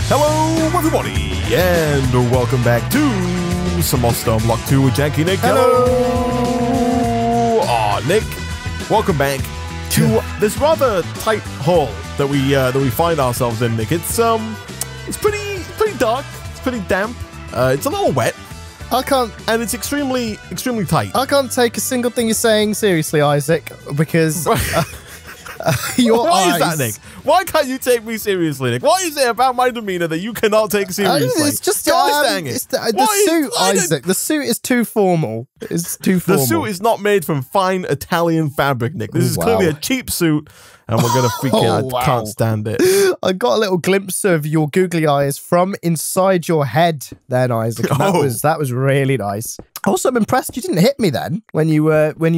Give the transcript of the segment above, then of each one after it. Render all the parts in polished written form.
Hello, everybody, and welcome back to some more StoneBlock 2 with Janky Nick. Hello. Aw, Nick, welcome back to this rather tight hole that we find ourselves in, Nick. It's pretty dark. It's pretty damp. It's a little wet. And it's extremely tight. I can't take a single thing you're saying seriously, Isaac, because your Why eyes. is that, Nick? Why can't you take me seriously, Nick? What is it about my demeanor that you cannot take seriously? It's just Gosh dang it. it's the suit, Isaac. The suit is too formal. It's too formal. The suit is not made from fine Italian fabric, Nick. This is clearly a cheap suit, and we're gonna freak out. I can't stand it. I got a little glimpse of your googly eyes from inside your head then, Isaac. And that was really nice. Also, I'm impressed you didn't hit me then when you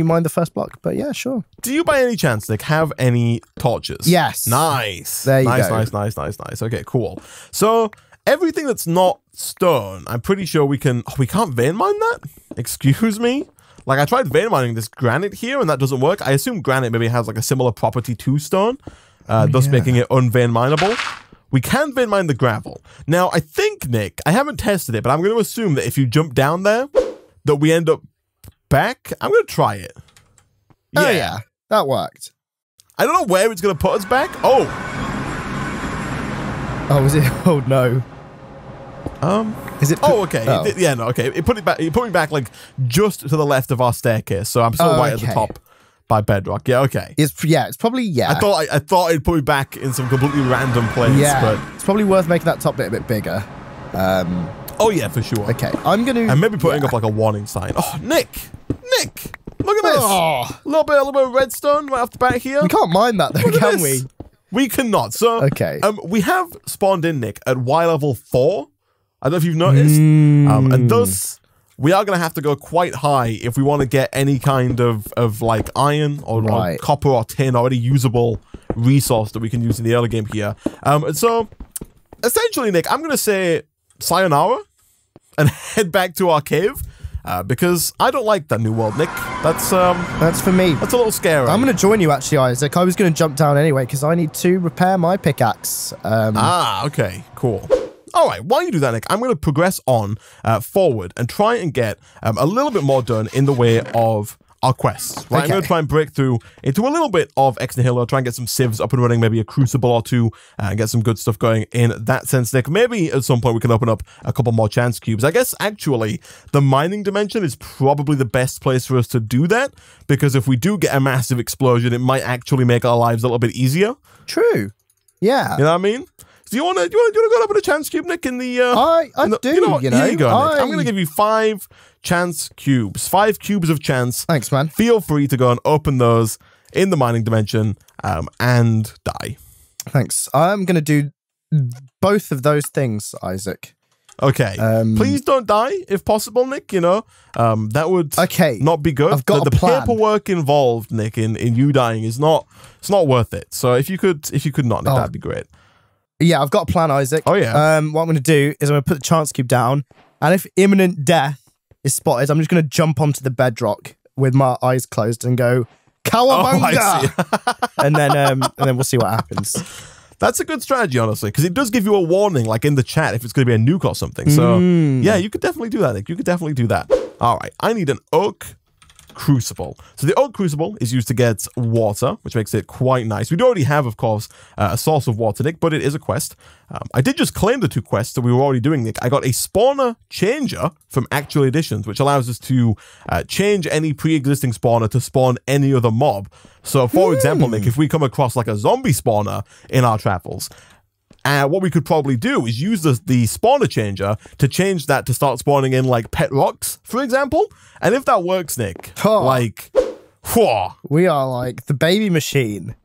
mined the first block. But yeah, sure. Do you by any chance, Nick, have any torches? Yes. Nice. There you go. Nice. Okay, cool. So everything that's not stone, I'm pretty sure we can't vein mine that? Excuse me? Like, I tried vein mining this granite here, and that doesn't work. I assume granite maybe has like a similar property to stone, thus making it unvein mineable. We can vein mine the gravel. Now, I think, Nick, I haven't tested it, but I'm going to assume that if you jump down there, that we end up back. I'm going to try it. Yeah. Oh, yeah. That worked. I don't know where it's going to put us back. Oh, is it? Oh, no. Is it? Oh, okay. Oh. Yeah, no, okay. It put me back like just to the left of our staircase, so I'm still right at the top by bedrock. Yeah, okay. It's probably I thought it'd put me back in some completely random place. Yeah, but it's probably worth making that top bit a bit bigger. Oh yeah, for sure. Okay, I'm gonna and maybe putting up like a warning sign. Oh, Nick, look at this. A little bit of redstone right off the bat here. We can't mine that though, can we? We cannot. So okay. We have spawned in, Nick, at Y level 4. I don't know if you've noticed. And thus, we are going to have to go quite high if we want to get any kind of like iron or copper or tin or any usable resource that we can use in the early game here. And so, essentially, Nick, I'm going to say sayonara and head back to our cave because I don't like that new world, Nick. That's for me. That's a little scary. I'm going to join you, actually, Isaac. I was going to jump down anyway because I need to repair my pickaxe. Okay, cool. All right, while you do that, Nick, I'm going to progress on forward and try and get a little bit more done in the way of our quests. Right, I'm going to try and break through into a little bit of Exnihilo, try and get some civs up and running, maybe a Crucible or two, and get some good stuff going in that sense, Nick. Maybe at some point we can open up a couple more chance cubes. I guess, actually, the mining dimension is probably the best place for us to do that, because if we do get a massive explosion, it might actually make our lives a little bit easier. True. Yeah. You know what I mean? Do you want to go up with a chance cube, Nick? In the I do. You know, you know, here you go, Nick. I'm going to give you 5 chance cubes, 5 cubes of chance. Thanks, man. Feel free to go and open those in the mining dimension and die. Thanks. I'm going to do both of those things, Isaac. Okay. Please don't die if possible, Nick. You know, that would not be good. I've got the paperwork involved, Nick, in you dying is not worth it. So if you could not, Nick, that'd be great. Yeah, I've got a plan, Isaac. Oh, yeah. What I'm going to do is I'm going to put the chance cube down, and if imminent death is spotted, I'm just going to jump onto the bedrock with my eyes closed and go, Cowabunga! Oh, and then we'll see what happens. That's a good strategy, honestly, because it does give you a warning, like in the chat, if it's going to be a nuke or something. So, yeah, you could definitely do that, Nick. You could definitely do that. All right, I need an oak Crucible. So the oak crucible is used to get water, which makes it quite nice. We do already have, of course, a source of water, Nick, but it is a quest. I did just claim the 2 quests that we were already doing, Nick. I got a spawner changer from Actual Editions, which allows us to change any pre-existing spawner to spawn any other mob. So, for example, Nick, if we come across like a zombie spawner in our travels, what we could probably do is use the spawner changer to change that to start spawning in like pet rocks, for example. And if that works, Nick, like, we are like the baby machine.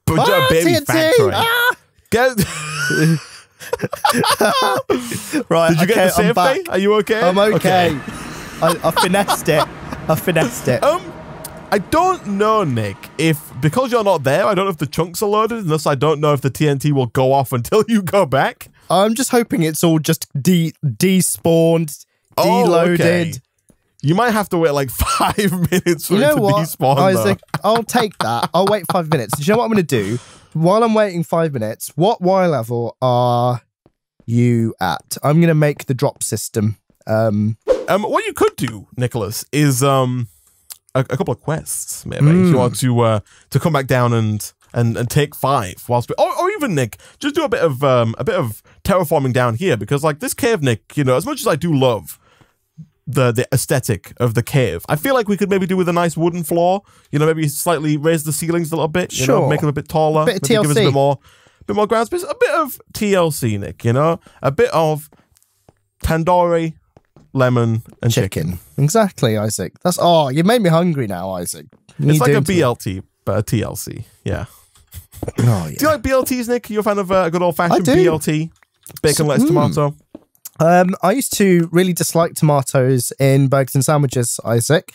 Baby TNT! factory. Right. Did you get the save thing? Are you okay? I'm okay. I finessed it. I finessed it. I don't know, Nick, because you're not there, I don't know if the chunks are loaded, and thus I don't know if the TNT will go off until you go back. I'm just hoping it's all just despawned, deloaded. Okay. You might have to wait like 5 minutes for it to despawn, Isaac, I'll take that. I'll wait 5 minutes. Do you know what I'm going to do? While I'm waiting 5 minutes, what Y level are you at? I'm going to make the drop system. What you could do, Nicholas, is a couple of quests, maybe. If you want to come back down and take 5 whilst, or even Nick, just do a bit of terraforming down here, because like this cave, Nick, you know, as much as I do love the aesthetic of the cave, I feel like we could maybe do with a nice wooden floor, you know, maybe slightly raise the ceilings a little bit, you know, make them a bit taller, bit of maybe TLC. give us a bit more ground space, a bit of TLC, Nick, you know, a bit of tandoori, lemon, and chicken. Exactly, Isaac. You made me hungry now, Isaac. It's like a BLT, but a TLC, yeah. Oh, yeah. Do you like BLTs, Nick? You're a fan of a good old-fashioned BLT? Bacon, lettuce, tomato? I used to really dislike tomatoes in burgers and sandwiches, Isaac.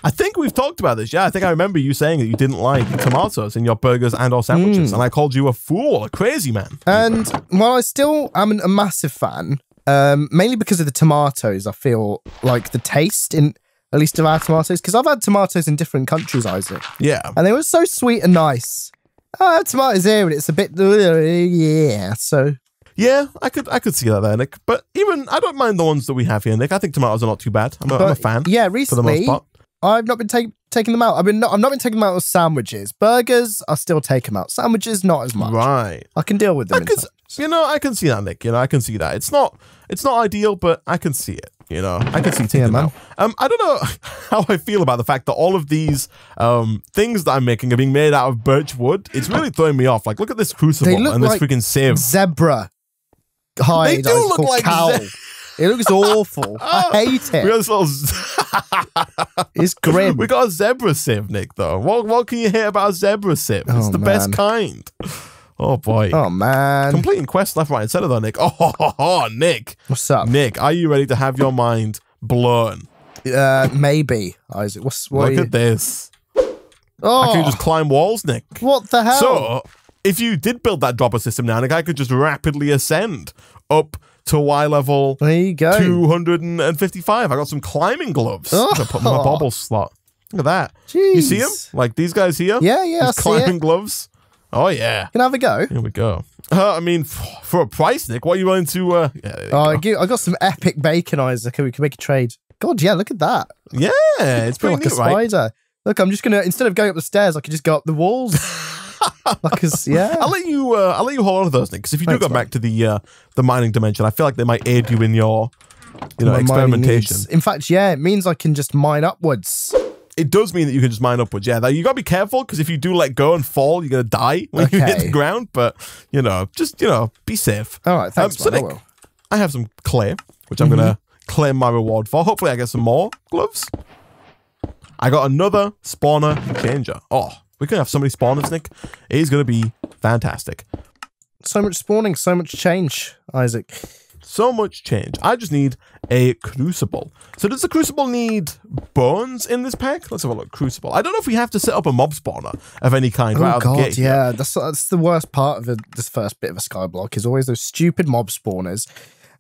I think we've talked about this. Yeah, I think I remember you saying that you didn't like tomatoes in your burgers and or sandwiches, and I called you a fool, a crazy man. And while I still am a massive fan, mainly because of the tomatoes, I feel like the taste in at least of our tomatoes, because I've had tomatoes in different countries, Isaac. Yeah. And they were so sweet and nice. I have tomatoes here, and it's a bit, yeah, so... Yeah, I could see that there, Nick. But even, I don't mind the ones that we have here, Nick. I think tomatoes are not too bad. I'm a fan. Yeah, recently, for the most part. I've not been taking them out. I've not been taking them out of sandwiches. Burgers, I still take them out. Sandwiches, not as much. Right. I can deal with them. You know, I can see that, Nick. You know, I can see that. It's not ideal, but I can see it. You know, I can see taking them out. I don't know how I feel about the fact that all of these things that I'm making are being made out of birch wood. It's really throwing me off. Like, look at this crucible and this like freaking sieve. Zebra hide. They do look like cow. It looks awful. I hate it. We got this little it's grim. We got a zebra sieve, Nick, though. What can you hate about a zebra sieve? It's the best kind. Oh, boy. Oh, man. Completing quests left, right, and center, though, Nick. Oh, Nick. What's up? Nick, are you ready to have your mind blown? Maybe, Isaac. Look at this. Oh. I can just climb walls, Nick. What the hell? So, if you did build that dropper system now, Nick, I could just rapidly ascend up to Y level. There you go. 255. I got some climbing gloves. Oh. I put in my bobble slot. Look at that. Jeez. You see them? Like these guys here? Yeah, These I see climbing it. gloves. Oh, yeah. Can I have a go? Here we go. I mean, for a price, Nick, what are you willing to... I got some epic bacon, Isaac. We can make a trade. God, yeah, look at that. Yeah, it's pretty like neat, a spider. right? Look, I'm just going to, instead of going up the stairs, I could just go up the walls. Yeah. I'll let you hold on to those, Nick, because if you do go back to the mining dimension, I feel like they might aid you in your, experimentation. In fact, yeah, it means I can just mine upwards. It does mean that you can just mine upwards, yeah. You gotta be careful, because if you do let go and fall, you're gonna die when you hit the ground, but, just, be safe. All right, thanks, so, Nick, I have some clay, which I'm gonna claim my reward for. Hopefully I get some more gloves. I got another spawner changer. Oh, we can have so many spawners, Nick. It is gonna be fantastic. So much spawning, so much change, Isaac. So much change. I just need a crucible. So does the crucible need bones in this pack? Let's have a look. Crucible. I don't know if we have to set up a mob spawner of any kind. Oh, God, yeah. That's the worst part of this first bit of a skyblock is always those stupid mob spawners.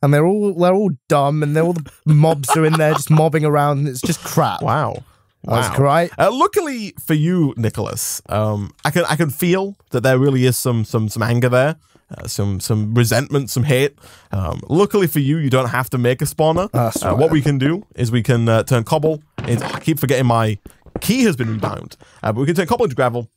And they're all dumb, and all the mobs are in there just mobbing around, and it's just crap. Wow. That's great. Luckily for you, Nicholas, I can feel that there really is some anger there. Some resentment, some hate. Luckily for you, you don't have to make a spawner. Right. What we can do is we can turn cobble into... I keep forgetting my key has been rebound. But we can turn cobble into gravel,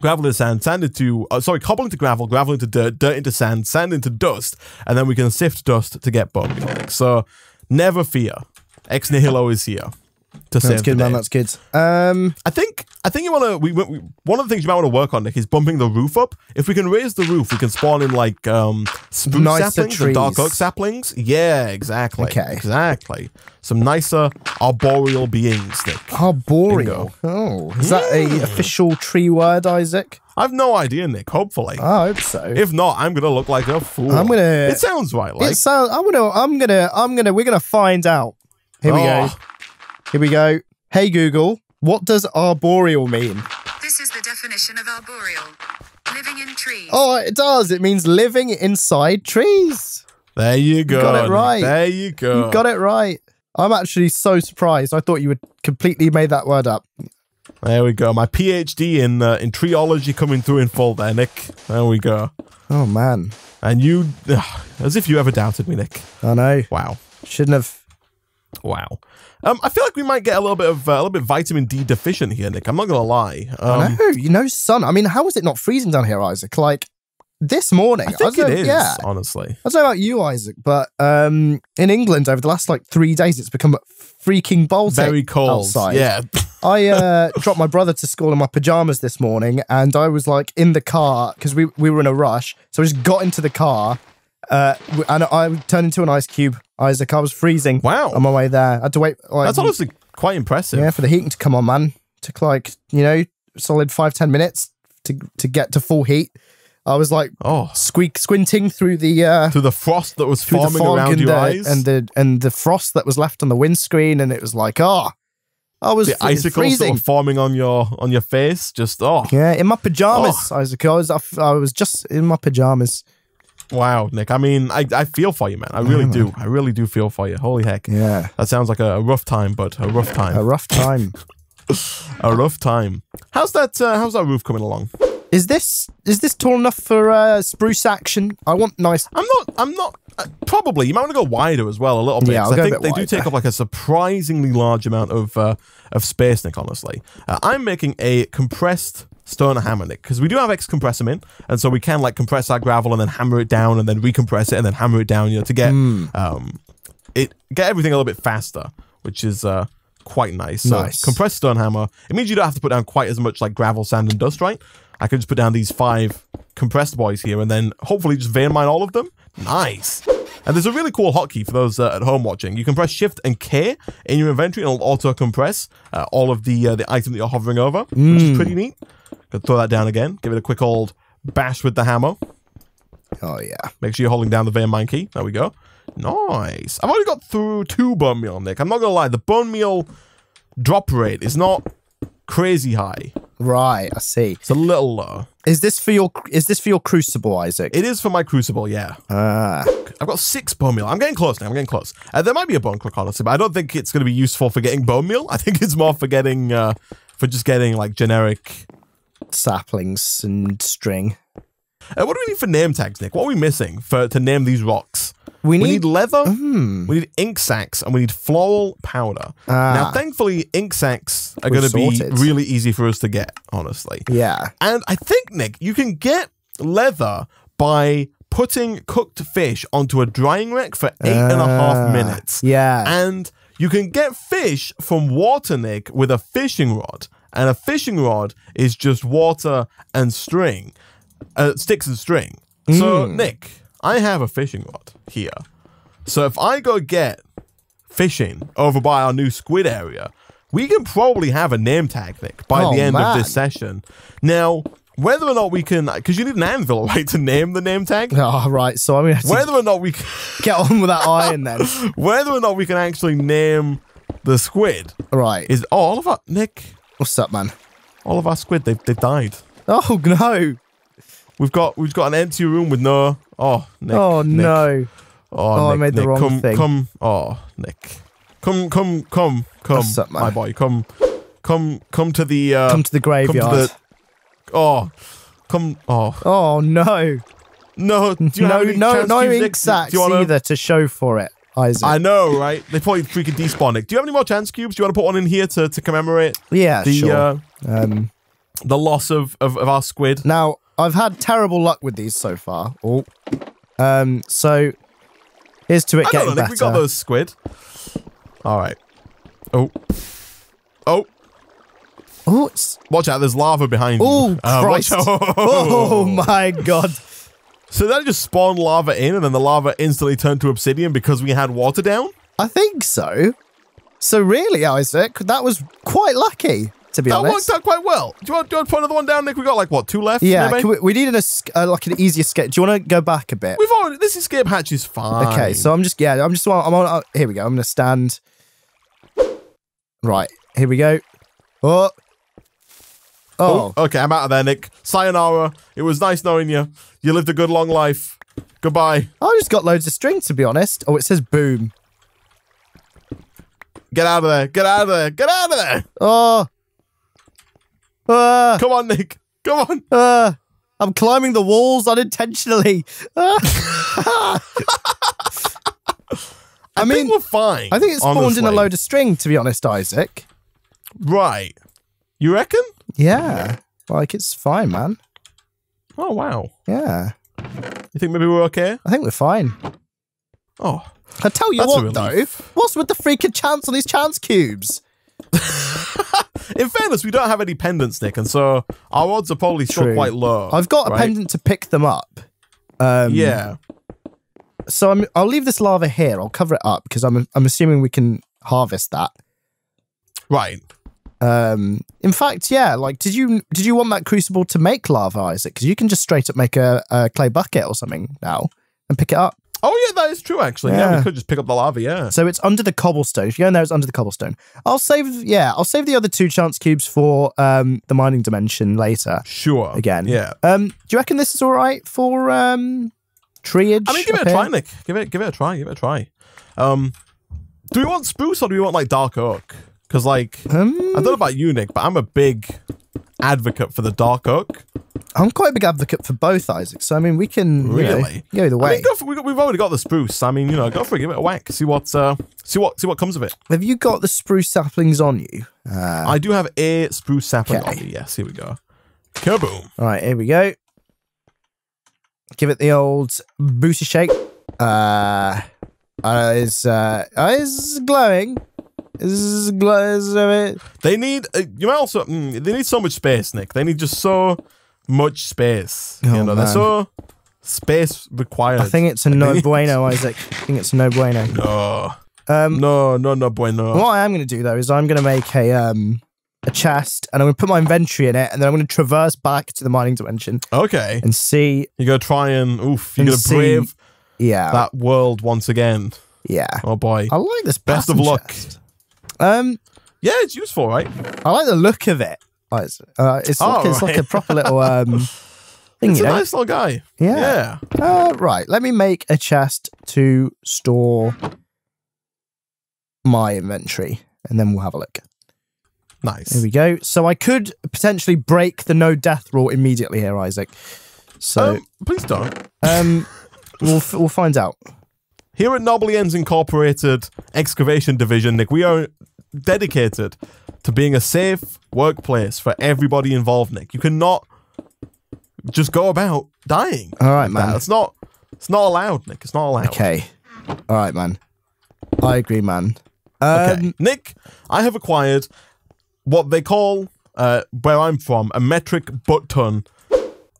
gravel into sand, sand into... cobble into gravel, gravel into dirt, dirt into sand, sand into dust, and then we can sift dust to get bone. So never fear. Ex Nihilo is here. That's good, man. That's good. I think you want to. One of the things you might want to work on, Nick, is bumping the roof up. If we can raise the roof, we can spawn in like spruce saplings and dark oak saplings. Yeah, exactly. Okay, exactly. Some nicer arboreal beings, Nick. Arboreal. Oh, is that a official tree word, Isaac? I've no idea, Nick. Hopefully, I hope so. If not, I'm gonna look like a fool. It sounds right. Like We're gonna find out. Here we go. Here we go. Hey, Google, what does arboreal mean? This is the definition of arboreal. Living in trees. Oh, it does. It means living inside trees. There you go. You got it right. There you go. You got it right. I'm actually so surprised. I thought you had completely made that word up. There we go. My PhD in treeology coming through in full there, Nick. There we go. Oh, man. And you, as if you ever doubted me, Nick. I know. Wow. Shouldn't have. Wow. I feel like we might get a little bit vitamin D deficient here, Nick. I'm not gonna lie. I know. You know, sun. I mean, how is it not freezing down here, Isaac? Like this morning. I think it is. Yeah. Honestly. I don't know about you, Isaac, but in England over the last like 3 days, it's become freaking Baltic. Very cold outside. Yeah. I dropped my brother to school in my pajamas this morning, and I was like in the car because we were in a rush. So I just got into the car, and I turned into an ice cube. Isaac, I was freezing. Wow. On my way there. I had to wait. Like, that's honestly quite impressive. Yeah, for the heating to come on, man. Took like, you know, solid 5-10 minutes to get to full heat. I was like squinting through the frost that was forming around your eyes. And the frost that was left on the windscreen, and it was like, I was the icicles that were forming on your face. Just yeah, in my pajamas, Isaac. I was just in my pajamas. Wow, Nick. I mean, I feel for you, man. I really do. I really do feel for you. Holy heck. Yeah. That sounds like a rough time, but a rough time. A rough time. A rough time. How's that roof coming along? Is this tall enough for spruce action? I want nice. I'm not. Probably. You might want to go wider as well, a little bit. Yeah, I'll go I a think bit they do wider. take up like a surprisingly large amount of space, Nick, honestly. I'm making a compressed stone hammer, Nick, because we do have X-compressor in, and so we can like compress our gravel and then hammer it down and then recompress it and then hammer it down, you know, to get get everything a little bit faster, which is quite nice. So compressed stone hammer, it means you don't have to put down quite as much like gravel, sand, and dust, right? I can just put down these 5 compressed boys here and then hopefully just vein mine all of them. Nice. And there's a really cool hotkey for those at home watching. You can press Shift and K in your inventory and it'll auto compress all of the item that you're hovering over, which is pretty neat. Gonna throw that down again. Give it a quick old bash with the hammer. Oh yeah. Make sure you're holding down the vein mine key. There we go. Nice. I've already got through 2 bone meal, Nick. I'm not gonna lie. The bone meal drop rate is not crazy high. Right, I see. It's a little low. Is this for your Crucible, Isaac? It is for my Crucible, yeah. I've got 6 bone meal. I'm getting close now. I'm getting close. There might be a bone crook, honestly, but I don't think it's going to be useful for getting bone meal. I think it's more for getting, for just getting like generic saplings and string. What do we need for name tags, Nick? What are we missing to name these rocks? We need leather, we need ink sacks, and we need floral powder. Now, thankfully, ink sacks are going to be really easy for us to get, honestly. Yeah. And I think, Nick, you can get leather by putting cooked fish onto a drying rack for 8.5 minutes. Yeah. And you can get fish from water, Nick, with a fishing rod. And a fishing rod is just water and string, sticks and string. So, Nick, I have a fishing rod here. So if I go get fishing over by our new squid area, we can probably have a name tag, Nick, by the end of this session. Now, whether or not we can, because you need an anvil, right, to name the name tag. Oh, right. So I mean, whether or not we can get on with that iron then. Whether or not we can actually name the squid. Right. Is all of our, Nick. What's up, man? All of our squid, they've died. Oh, no. We've got an empty room with no. Oh, Nick. Oh, Nick. No. Oh, Nick, I made the wrong thing. Come. Oh, Nick. Come. What's up, man? My boy. Come to the. Come to the graveyard. Oh. No. No. Do you have any no cubes, ink Nick? sacks Do you wanna... either to show for it, Isaac. I know, right? They probably freaking despawn, Nick. Do you have any more chance cubes? Do you want to put one in here to commemorate? Yeah, sure. The loss of our squid. Now, I've had terrible luck with these so far. Oh. So here's to it getting better. We got those squid. All right. Oh. Watch out! There's lava behind you. Oh, Christ! Oh my God! So that just spawned lava in, and then the lava instantly turned to obsidian because we had water down? I think so. So really, Isaac, that was quite lucky, to be honest. That worked out quite well. Do you want to put another one down, Nick? We got like, what, 2 left? Yeah, we needed like an easy escape. Do you want to go back a bit? This escape hatch is fine. Okay, so I'm on, here we go. I'm going to stand. Right, here we go. Oh, okay, I'm out of there, Nick. Sayonara. It was nice knowing you. You lived a good, long life. Goodbye. I just got loads of string, to be honest. Oh, it says boom. Get out of there. Get out of there. Get out of there. Oh. Come on, Nick. Come on. I'm climbing the walls unintentionally. I mean, think we're fine. I think it spawned honestly. in a load of string, to be honest, Isaac. Right. You reckon? Yeah. Like, it's fine, man. Oh, wow. Yeah. You think maybe we're okay? I think we're fine. Oh. I tell you That's a what, though. relief. What's with the freaking chance on these chance cubes? In fairness, we don't have any pendants, Nick, and so our odds are probably still True. quite low. I've got a pendant to pick them up. Yeah. So I'll leave this lava here. I'll cover it up because I'm assuming we can harvest that. Right. In fact, yeah. Like, did you want that crucible to make lava, Isaac? Because you can just straight up make a clay bucket or something now and pick it up. Oh, yeah, that is true, actually. Yeah, we could just pick up the lava, yeah. So it's under the cobblestone. If you go in there, it's under the cobblestone. I'll save the other 2 chance cubes for the mining dimension later. Sure. Again. Yeah. Do you reckon this is all right for treeage? I mean, give it a try, Nick. Give it a try. Give it a try. Do we want spruce or do we want, like, dark oak? Because, like, I don't know about you, Nick, but I'm a big advocate for the dark oak. I'm quite a big advocate for both, Isaac. So, I mean, we can really go either way. I mean, we've already got the spruce. I mean, go for it, give it a whack. See what comes of it. Have you got the spruce saplings on you? I do have a spruce sapling on me. Yes, here we go. Kaboom. All right, here we go. Give it the old booty shake. It's glowing. They need you might also they need so much space, Nick. They need just so much space. Oh, they're so space required. I think it's a no bueno, Isaac. I think it's a no bueno. No. No bueno. What I am going to do though is I'm going to make a chest and I'm going to put my inventory in it and then I'm going to traverse back to the mining dimension. Okay. And see. You're going to try and you're going to brave that world once again. Yeah. Oh boy. I like this. Best of luck. Chest. Yeah, it's useful, right? I like the look of it. It's like a proper little thing. It's a nice little guy. Yeah. Right. Let me make a chest to store my inventory, and then we'll have a look. Nice. Here we go. So I could potentially break the no death rule immediately here, Isaac. So please don't. We'll find out. Here at Knobbly Ends Incorporated Excavation Division, Nick, we are dedicated to being a safe workplace for everybody involved, Nick. You cannot just go about dying. All right, man. It's not allowed, Nick. It's not allowed. Okay. All right, man. I agree, man. Okay. Nick, I have acquired what they call, where I'm from, a metric butt ton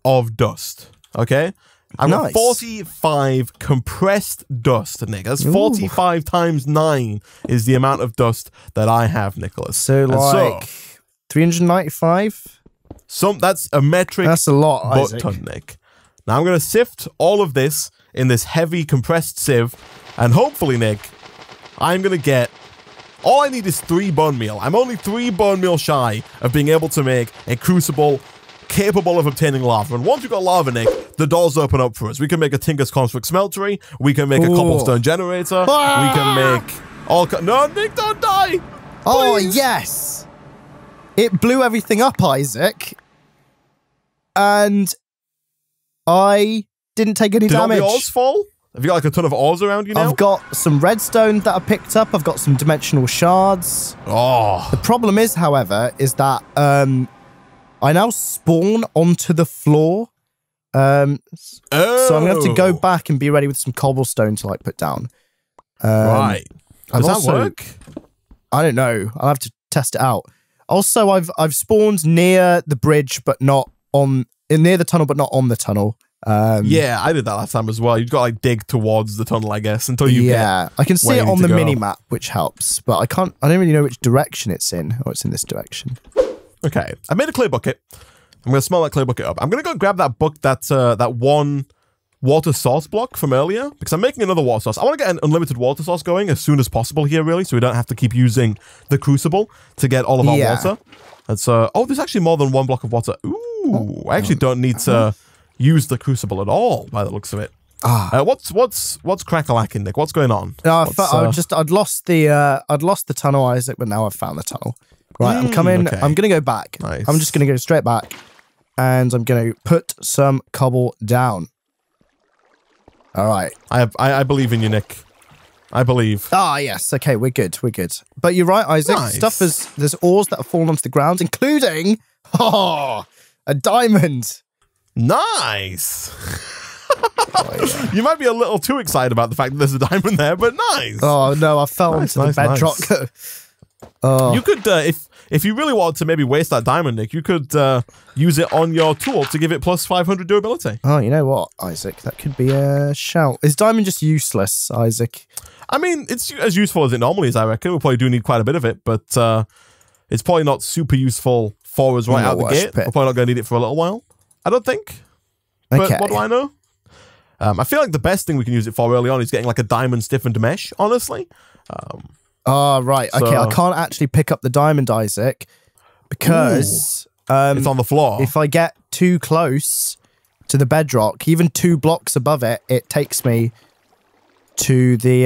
of dust. Okay? I've got 45 compressed dust, Nick. That's 45 times 9 is the amount of dust that I have, Nicholas. So, like, 395? That's a metric That's a lot, butt Isaac. ton, Nick. Now, I'm going to sift all of this in this heavy compressed sieve, and hopefully, Nick, I'm going to get... All I need is 3 bone meal. I'm only 3 bone meal shy of being able to make a crucible capable of obtaining lava. And once we've got lava, Nick, the doors open up for us. We can make a Tinker's Construct Smeltery. We can make a Cobblestone Generator. We can make all... No, Nick, don't die! Please. Oh, yes! It blew everything up, Isaac. And I didn't take any damage. Did all the ores fall? Have you got like a ton of ores around you now? I've got some redstone that I picked up. I've got some dimensional shards. Oh. The problem is, however, is that I now spawn onto the floor. So I'm going to have to go back and be ready with some cobblestone to like put down. Right. Does that work? I don't know. I'll have to test it out. Also, I've spawned near the bridge, but not near the tunnel, but not on the tunnel. Yeah, I did that last time as well. You've got to like dig towards the tunnel, I guess, until you get I can see it on the go. mini map, which helps, but I don't really know which direction it's in. Oh, it's in this direction. Okay, I made a clay bucket. I'm gonna smell that clay bucket up. I'm gonna go grab that that one water source block from earlier, because I'm making another water source. I want to get an unlimited water source going as soon as possible here, really, so we don't have to keep using the crucible to get all of our water. And so, there's actually more than 1 block of water. Ooh, I actually don't need to use the crucible at all, by the looks of it. What's crack-a-lacking, Nick? What's going on? No, I'd lost the tunnel, Isaac, but now I've found the tunnel. Right, I'm coming. Okay. I'm gonna go back. Nice. I'm just gonna go straight back. And I'm going to put some cobble down. All right. I believe in you, Nick. I believe. Ah, yes. Okay, we're good. We're good. But you're right, Isaac. Nice. There's ores that have fallen onto the ground, including a diamond. Nice. Oh, yeah. You might be a little too excited about the fact that there's a diamond there, but nice. Oh no, I fell into the bedrock. Nice. You could, if you really wanted to maybe waste that diamond, Nick, you could use it on your tool to give it plus 500 durability. Oh, you know what, Isaac? That could be a shout. Is diamond just useless, Isaac? I mean, it's as useful as it normally is, I reckon. We probably do need quite a bit of it, but it's probably not super useful for us right out the gate. We're probably not going to need it for a little while, I don't think. But what do I know? I feel like the best thing we can use it for early on is getting like a diamond stiffened mesh, honestly. Oh, right. Okay, I can't actually pick up the diamond, Isaac, because it's on the floor. If I get too close to the bedrock, even 2 blocks above it, it takes me to the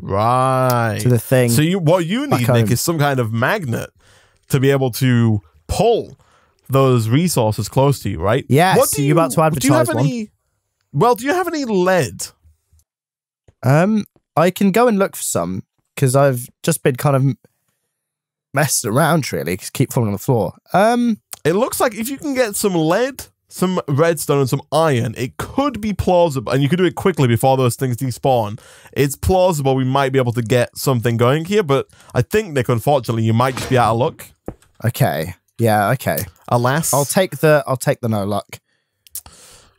to the thing. So what you need, Nick, is some kind of magnet to be able to pull those resources close to you, right? Yes. What you about to advertise? Do you have any? Well, do you have any lead? I can go and look for some because I've just been kind of messing around, really, because keep falling on the floor. It looks like if you can get some lead, some redstone, and some iron, it could be plausible, and you could do it quickly before those things despawn. It's plausible we might be able to get something going here, but I think, Nick, unfortunately, you might just be out of luck. Okay. Yeah. Okay. Alas, I'll take the no luck.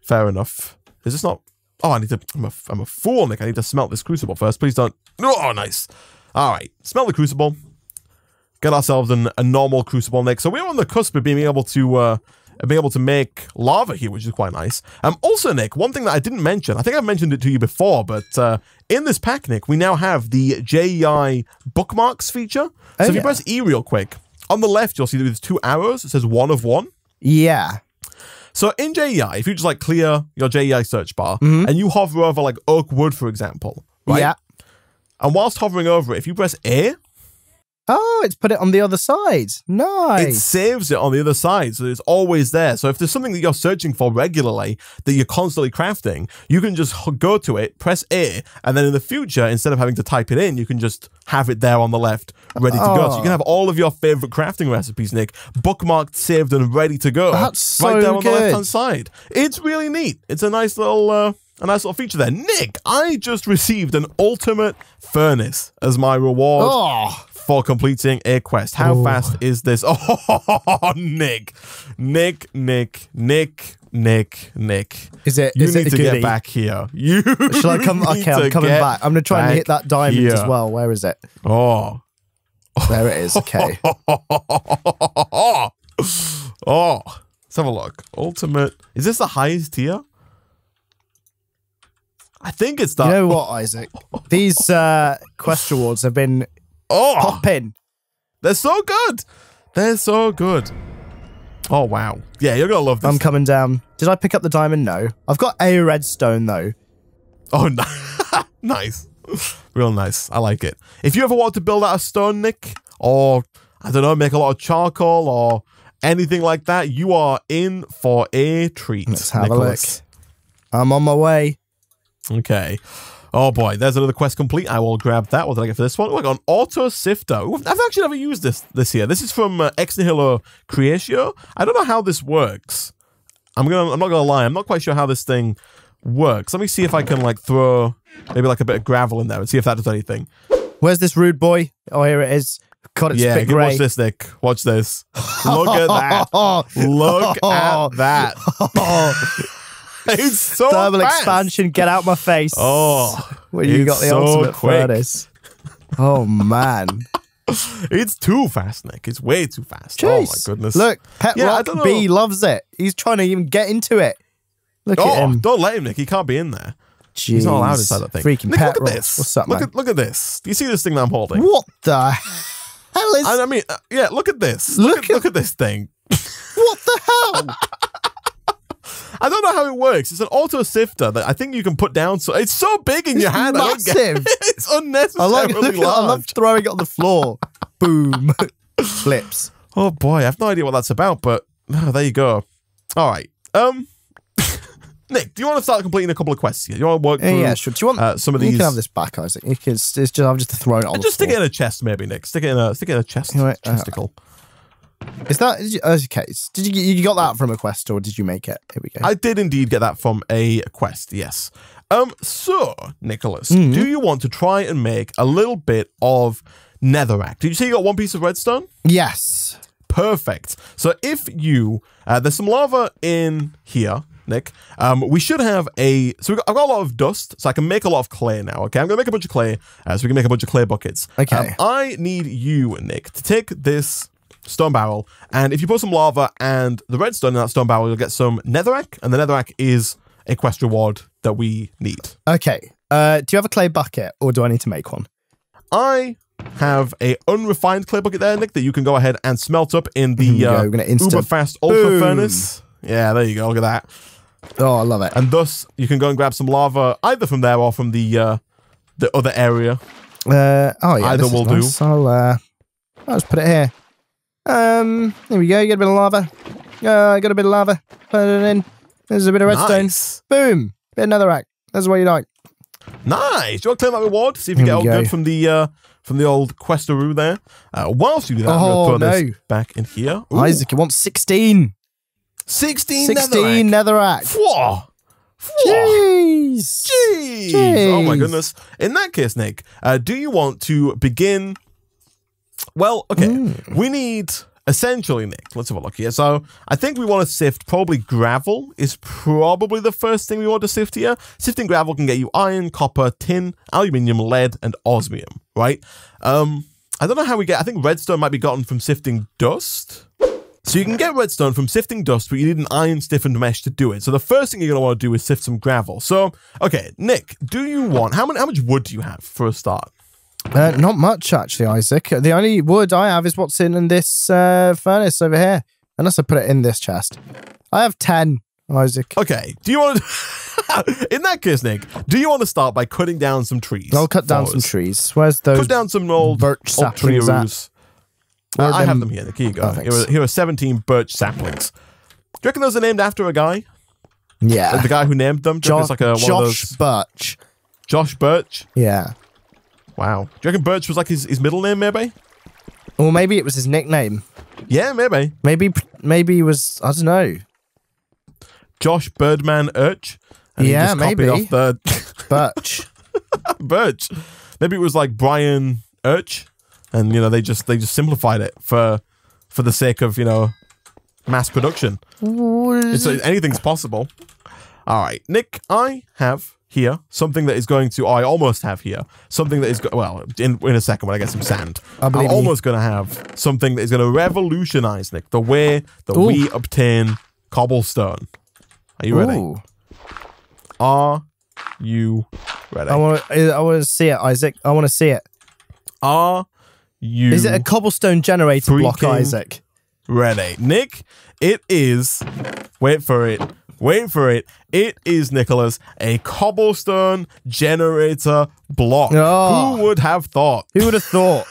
Fair enough. Is this not? Oh, I need to. I'm a fool, Nick. I need to smelt this crucible first. Please don't. Oh, nice. All right, smelt the crucible. Get ourselves a normal crucible, Nick. So we're on the cusp of being able to make lava here, which is quite nice. Also, Nick, one thing that I didn't mention, I think I've mentioned it to you before, but in this pack, Nick, we now have the JEI bookmarks feature. So if you press E real quick, on the left, you'll see that there's 2 arrows. It says 1 of 1. Yeah. So in JEI, if you just like clear your JEI search bar and you hover over like oak wood, for example, right? Yeah. And whilst hovering over it, if you press A, oh, it's put it on the other side. Nice. it saves it on the other side, so it's always there. So if there's something that you're searching for regularly that you're constantly crafting, you can just go to it, press A, and then in the future, instead of having to type it in, you can just have it there on the left, ready to go. So you can have all of your favorite crafting recipes, Nick, bookmarked, saved, and ready to go. That's so right there on good. the left-hand side. It's really neat. It's a nice little feature there. Nick, I just received an ultimate furnace as my reward for completing a quest. How fast is this? Oh, Nick. Is it? You is need it to goodie? get back here. You Shall I come? Okay, I'm coming back. I'm going to try and hit that diamond as well. Where is it? Oh. There it is. Okay. Oh. Let's have a look. Ultimate. Is this the highest tier? I think it's that. You know what, Isaac? These quest rewards have been popping. They're so good. They're so good. Oh, wow. Yeah, you're going to love this. I'm coming down. Did I pick up the diamond? No. I've got a redstone, though. Oh, nice. Real nice. I like it. If you ever want to build out a stone, Nick, or, I don't know, make a lot of charcoal or anything like that, you are in for a treat. Let's have a look. I'm on my way. Okay. Oh boy, there's another quest complete. I will grab that. What did I get for this one? Oh, I got an auto sifter. Ooh, I've actually never used this here. This is from Ex Nihilo Creatio. I don't know how this works. I'm not gonna lie. I'm not quite sure how this thing works. Let me see if I can like throw maybe like a bit of gravel in there and see if that does anything. Where's this rude boy? Oh, here it is. God, it's a bit grey. Watch this, Nick. Watch this. Look at that. Look at that. It's so thermal fast. expansion. Get out my face. Oh, well, you got the so ultimate quick. furnace. Oh man, it's too fast, Nick. It's way too fast. Jeez. Oh my goodness. Look, Pet Rock B loves it. He's trying to even get into it. Look at him. Don't let him, Nick. He can't be in there. Jeez. He's not allowed inside that thing. Freaking Nick, Pet look at Rock. this. What's up, man? Look at this. Do you see this thing that I'm holding? What the hell is? I mean, yeah. Look at this. Look at this thing. What the hell? I don't know how it works. It's an auto sifter that I think you can put down. So it's so big in your hand. Massive. I don't get it. It's unnecessarily large. I love throwing it on the floor. Boom. Flips. Oh boy, I have no idea what that's about, but there you go. All right. Nick, do you want to start completing a couple of quests here? You want to work through yeah, sure. Do you want some of these? You can have this back, Isaac. You can, it's just, I've just thrown it on. Just stick it in a chest, maybe, Nick. Stick it in a chest. Chesticle. Is that okay? Did you got that from a quest or did you make it? Here we go. I did indeed get that from a quest. Yes. So Nicholas, do you want to try and make a little bit of netherrack? Did you say you got one piece of redstone? Yes. Perfect. So if you there's some lava in here, Nick. We should have a... So I've got a lot of dust, so I can make a lot of clay now, okay? I'm going to make a bunch of clay, so we can make a bunch of clay buckets. Okay. I need you, Nick, to take this stone barrel, and if you put some lava and the redstone in that stone barrel, you'll get some netherrack, and the netherrack is a quest reward that we need. Okay. Do you have a clay bucket, or do I need to make one? I have a unrefined clay bucket there, Nick, that you can go ahead and smelt up in the uber fast ultra furnace. Yeah, there you go. Look at that. Oh, I love it. And thus, you can go and grab some lava either from there or from the other area. Oh yeah, either will nice. do. I'll just put it here. There we go. You get a bit of lava. I got a bit of lava. Put it in. There's a bit of redstone. Nice. Boom. Bit of netherrack. That's what you like. Nice. Do you want to claim that reward? See if you get all good from the old questaroo there. Whilst you do that, I'm going to put this back in here. Ooh. Isaac, you want 16. 16 netherrack. Jeez. Oh my goodness. In that case, Nick, do you want to begin? Well, okay. We need essentially, Nick. Let's have a look here. So I think we want to sift probably gravel is probably the first thing we want to sift here. Sifting gravel can get you iron, copper, tin, aluminium, lead, and osmium. Right? I don't know how we get. I think redstone might be gotten from sifting dust. So you can get redstone from sifting dust, but you need an iron stiffened mesh to do it. So the first thing you're going to want to do is sift some gravel. So, okay, Nick, do you want... How much wood do you have for a start? Not much, actually, Isaac. The only wood I have is what's in this furnace over here. Unless I put it in this chest. I have 10, Isaac. Okay, do you want to... In that case, Nick, do you want to start by cutting down some trees? I'll cut down some trees. Where's those... Cut down some old birch saplings trees. I have them here, Nick. Here you go. Here are 17 birch saplings. Do you reckon those are named after a guy? Yeah. Like the guy who named them? Josh Birch. Josh Birch? Yeah. Wow. Do you reckon Birch was like his middle name, maybe? Or maybe it was his nickname. Yeah, maybe. Maybe he was, I don't know. Josh Birdman Urch? And yeah, maybe. Off the Birch. Birch. Maybe it was like Brian Urch. And, you know, they just simplified it for the sake of, you know, mass production. Anything's possible. All right, Nick, I have here something that is going to... I almost have here something that is... Well, in a second when I get some sand. I'm almost going to have something that is going to revolutionize, Nick, the way that we obtain cobblestone. Are you ready? Are you ready? I want to see it, Isaac. I want to see it. Is it a cobblestone generator block, Isaac? Ready. Nick, it is... Wait for it. It is, Nicholas, a cobblestone generator block. Oh. Who would have thought? Who would have thought?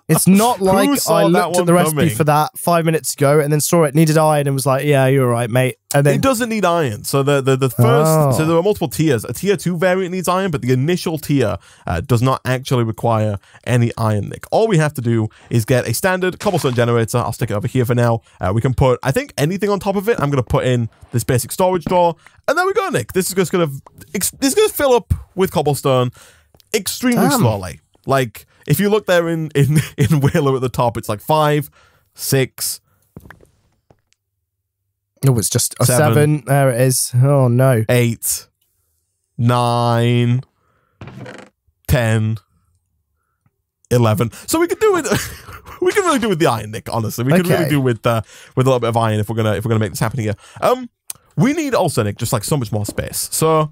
It's not like I looked at the recipe for that 5 minutes ago and then saw it needed iron and was like, yeah, you're right, mate. And then... It doesn't need iron. So the first, so there are multiple tiers. A tier 2 variant needs iron, but the initial tier does not actually require any iron, Nick. All we have to do is get a standard cobblestone generator. I'll stick it over here for now. We can put, I think, anything on top of it. I'm going to put in this basic storage door. And there we go, Nick. This is just going to fill up with cobblestone extremely slowly. Like, if you look there in Whaler at the top, it's like 5, 6. Oh, it's just a 7. There it is. Oh, no. 8, 9, 10, 11. So we could do it. We can really do with the iron, Nick. Honestly, we can really do with a little bit of iron if we're gonna make this happen here. We need also, Nick, just like so much more space. So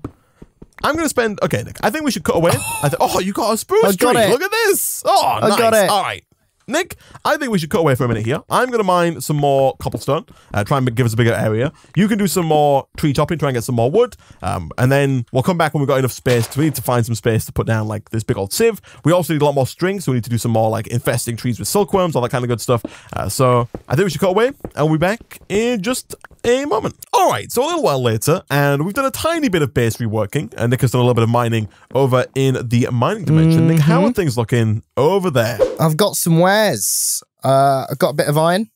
I'm going to spend... Okay, Nick, I think we should cut away. Oh, you got a spruce tree. Look at this. Oh, nice. I got it. All right. Nick, I think we should cut away for a minute here. I'm going to mine some more cobblestone, try and give us a bigger area. You can do some more tree chopping, try and get some more wood, and then we'll come back when we've got enough space, because we need to find some space to put down like this big old sieve. We also need a lot more string, so we need to do some more like infesting trees with silkworms, all that kind of good stuff. So I think we should cut away, and we'll be back in just a moment. All right, so a little while later, and we've done a tiny bit of base reworking, and Nick has done a little bit of mining over in the mining dimension. Nick, how are things looking over there? I've got some wares. I've got a bit of iron,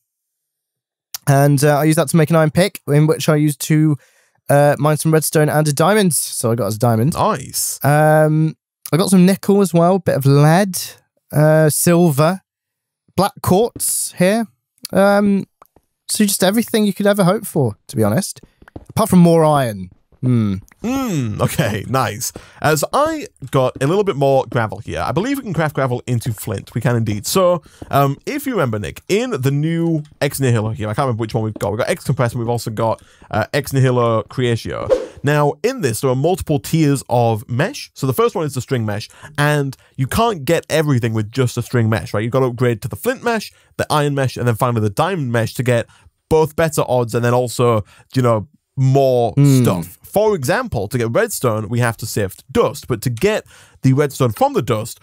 and I use that to make an iron pick, in which I use to mine some redstone and a diamond. So I got us a diamond. Nice. I got some nickel as well, bit of lead, silver, black quartz here. So just everything you could ever hope for, to be honest. Apart from more iron. Okay, nice. So I got a little bit more gravel here. I believe we can craft gravel into flint. We can indeed. So, if you remember, Nick, in the new Ex Nihilo here, I can't remember which one we've got. We've got Ex Compressor, we've also got Ex Nihilo Creatio. Now, in this, there are multiple tiers of mesh. So the first one is the string mesh, and you can't get everything with just a string mesh, right? You've got to upgrade to the flint mesh, the iron mesh, and then finally the diamond mesh to get both better odds and then also, you know, more stuff. For example, to get redstone, we have to sift dust, but to get the redstone from the dust,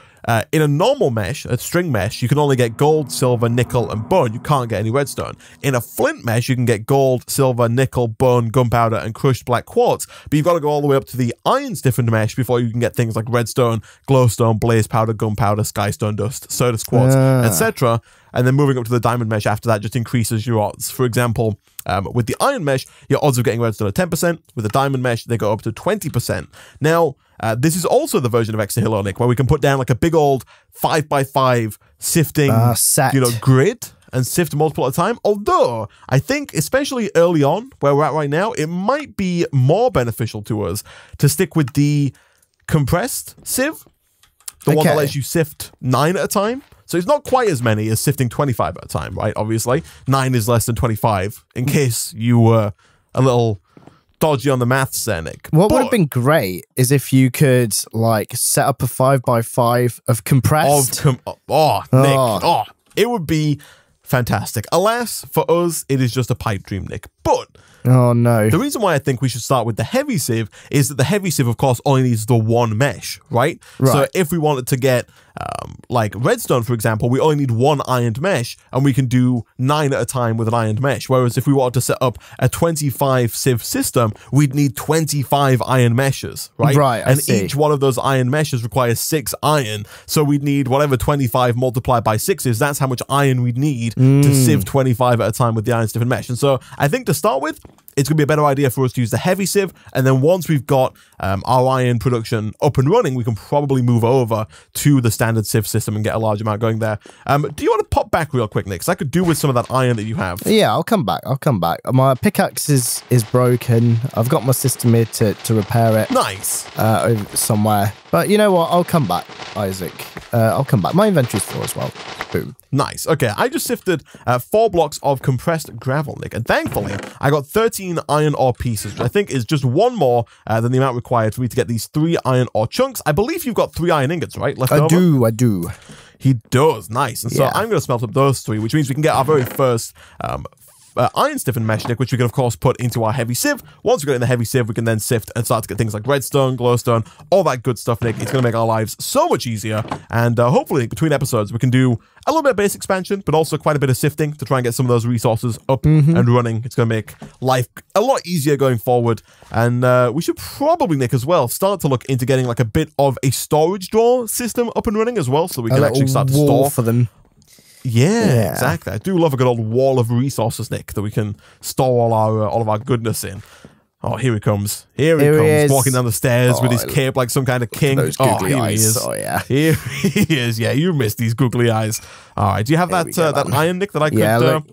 in a normal mesh, a string mesh, you can only get gold, silver, nickel, and bone. You can't get any redstone. In a flint mesh, you can get gold, silver, nickel, bone, gunpowder, and crushed black quartz, but you've got to go all the way up to the iron stiffened mesh before you can get things like redstone, glowstone, blaze powder, gunpowder, skystone dust, Certus quartz, etc. And then moving up to the diamond mesh after that just increases your odds. For example, with the iron mesh, your odds of getting redstone are 10%. With the diamond mesh, they go up to 20%. Now, this is also the version of Ex Nihilo, Nick, where we can put down like a big old 5x5 sifting, grid and sift multiple at a time. Although, I think, especially early on, where we're at right now, it might be more beneficial to us to stick with the compressed sieve, the one that lets you sift 9 at a time. So it's not quite as many as sifting 25 at a time, right? Obviously, 9 is less than 25, in case you were a little dodgy on the maths there, Nick. What would have been great is if you could, like, set up a 5x5 of compressed. Nick. It would be fantastic. Alas, for us, it is just a pipe dream, Nick. But oh no. The reason why I think we should start with the heavy sieve is that the heavy sieve, of course, only needs the one mesh, right? So if we wanted to get like redstone, for example, we only need one ironed mesh, and we can do 9 at a time with an ironed mesh. Whereas if we wanted to set up a 25 sieve system, we'd need 25 iron meshes, right? Right. And each one of those iron meshes requires 6 iron. So we'd need whatever 25 multiplied by 6 is. That's how much iron we'd need to sieve 25 at a time with the iron stiffened mesh. And so I think to start with, it's going to be a better idea for us to use the heavy sieve, and then once we've got our iron production up and running, we can probably move over to the standard sieve system and get a large amount going there. Do you want to pop back real quick, Nick? Because I could do with some of that iron that you have. Yeah, I'll come back. My pickaxe is broken. I've got my system here to repair it. Nice. Somewhere. But you know what? I'll come back, Isaac. I'll come back. My inventory's full as well. Boom. Nice. Okay, I just sifted 4 blocks of compressed gravel, Nick, and thankfully I got 13 iron ore pieces, which I think is just one more than the amount required for me to get these 3 iron ore chunks. I believe you've got 3 iron ingots, right? Left over? I do. He does. Nice. And so I'm going to smelt up those 3, which means we can get our very first iron stiffened mesh, Nick, which we can of course put into our heavy sieve. Once we got in the heavy sieve, we can then sift and start to get things like redstone, glowstone, all that good stuff, Nick. It's going to make our lives so much easier, and hopefully between episodes we can do a little bit of base expansion, but also quite a bit of sifting to try and get some of those resources up and running. It's going to make life a lot easier going forward, and we should probably, Nick, as well, start to look into getting like a bit of a storage drawer system up and running as well, so we can actually start to store for them. Yeah, exactly. I do love a good old wall of resources, Nick, that we can store all of our goodness in. Oh, here he comes. Here he comes, walking down the stairs with his cape like some kind of king. Those googly eyes. He is. Oh, yeah. Here he is. Yeah, you missed these googly eyes. All right, do you have that iron, Nick, that I could... Yeah, look,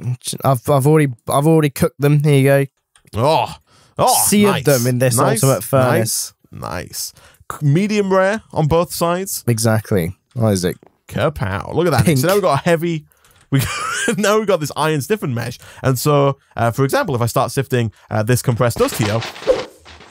I've already cooked them. Here you go. Seared them in this ultimate furnace. Nice. Medium rare on both sides. Exactly. Isaac. Kapow. Look at that. Nick. So now we've got a heavy... now we've got this iron stiffened mesh. And so, for example, if I start sifting this compressed dust here,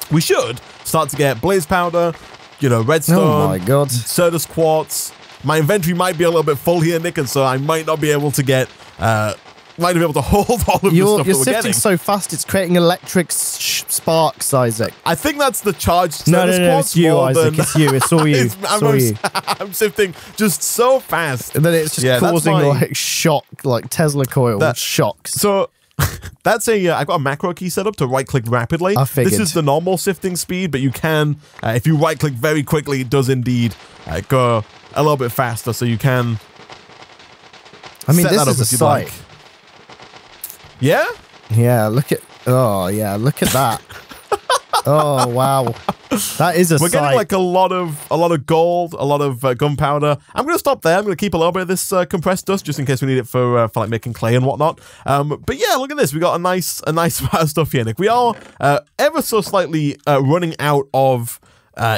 we should start to get blaze powder, you know, redstone, oh my God, Certus quartz, my inventory might be a little bit full here, Nick, and so I might not be able to get, might not be able to hold all of the stuff that we're getting. You're sifting so fast, it's creating electric sparks, Isaac. I think that's the charge. No, it's you, Isaac. It's you. It's all you. It's all you. I'm sifting just so fast. And then it's just causing like shock, like Tesla coil shocks. So that's I've got a macro key set up to right-click rapidly. I figured. This is the normal sifting speed, but you can, if you right-click very quickly, it does indeed go a little bit faster, so you can this that is up a if you'd sight. like. Yeah? Yeah, look at that. Oh, wow. That is a We're sight. getting like a lot of gold, a lot of gunpowder. I'm going to stop there. I'm going to keep a little bit of this compressed dust just in case we need it for like making clay and whatnot. But yeah, look at this. We got a nice amount of stuff here, Nick. We are ever so slightly running out of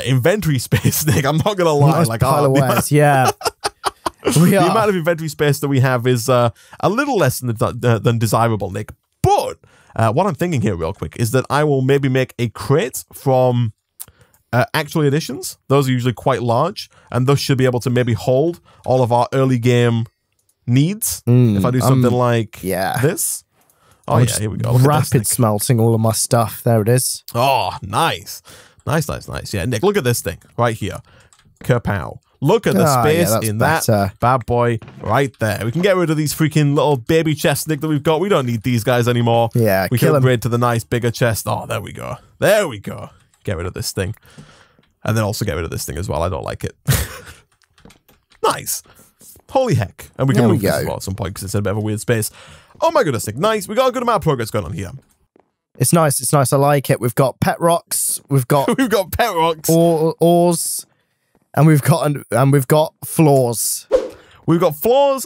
inventory space, Nick. I'm not going to lie. Nice like, pile of wares, yeah. The amount of inventory space that we have is a little less than desirable, Nick. But what I'm thinking here real quick is that I will maybe make a crate from actual editions. Those are usually quite large, and those should be able to maybe hold all of our early game needs. If I do something like this. Oh, yeah, here we go. Rapid smelting all of my stuff. There it is. Oh, nice. Nice. Yeah, Nick, look at this thing right here. Kapow. Look at the space in that bad boy right there. We can get rid of these freaking little baby chests, Nick, that we've got. We don't need these guys anymore. Yeah, we can upgrade to the nice bigger chest. Oh, there we go. There we go. Get rid of this thing. And then also get rid of this thing as well. I don't like it. Nice. Holy heck. And we can move this as well at some point because it's in a bit of a weird space. Oh my goodness, Nick. Nice. We got a good amount of progress going on here. It's nice. It's nice. I like it. We've got pet rocks. We've got we've got pet rocks. Ores. And we've got floors. We've got floors.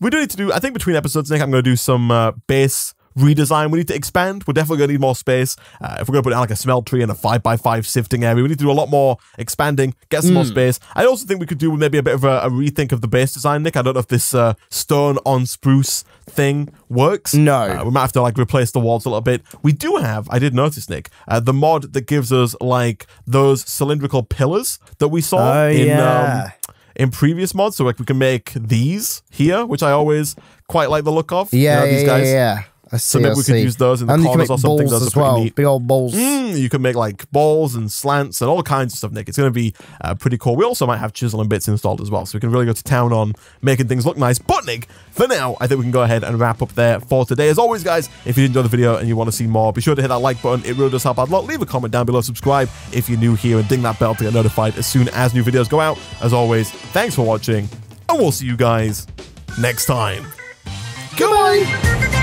We do need to do, I think between episodes, Nick, I'm going to do some base redesign. We need to expand. We're definitely going to need more space. If we're going to put down like a smeltery and a 5x5 sifting area, we need to do a lot more expanding, get some more space. I also think we could do maybe a bit of a rethink of the base design, Nick. I don't know if this stone on spruce thing works. No. We might have to like replace the walls a little bit. We do have, I did notice, Nick, the mod that gives us like those cylindrical pillars that we saw in previous mods. So like we can make these here, which I always quite like the look of. Yeah, these guys. Yeah. So maybe we could use those in the corners or something. Those are pretty neat. Big old balls. You can make like balls and slants and all kinds of stuff, Nick. It's going to be pretty cool. We also might have chisel and bits installed as well, so we can really go to town on making things look nice. But Nick, for now, I think we can go ahead and wrap up there for today. As always, guys, if you enjoyed the video and you want to see more, be sure to hit that like button. It really does help out a lot. Leave a comment down below, subscribe if you're new here, and ding that bell to get notified as soon as new videos go out. As always, thanks for watching, and we'll see you guys next time. Goodbye!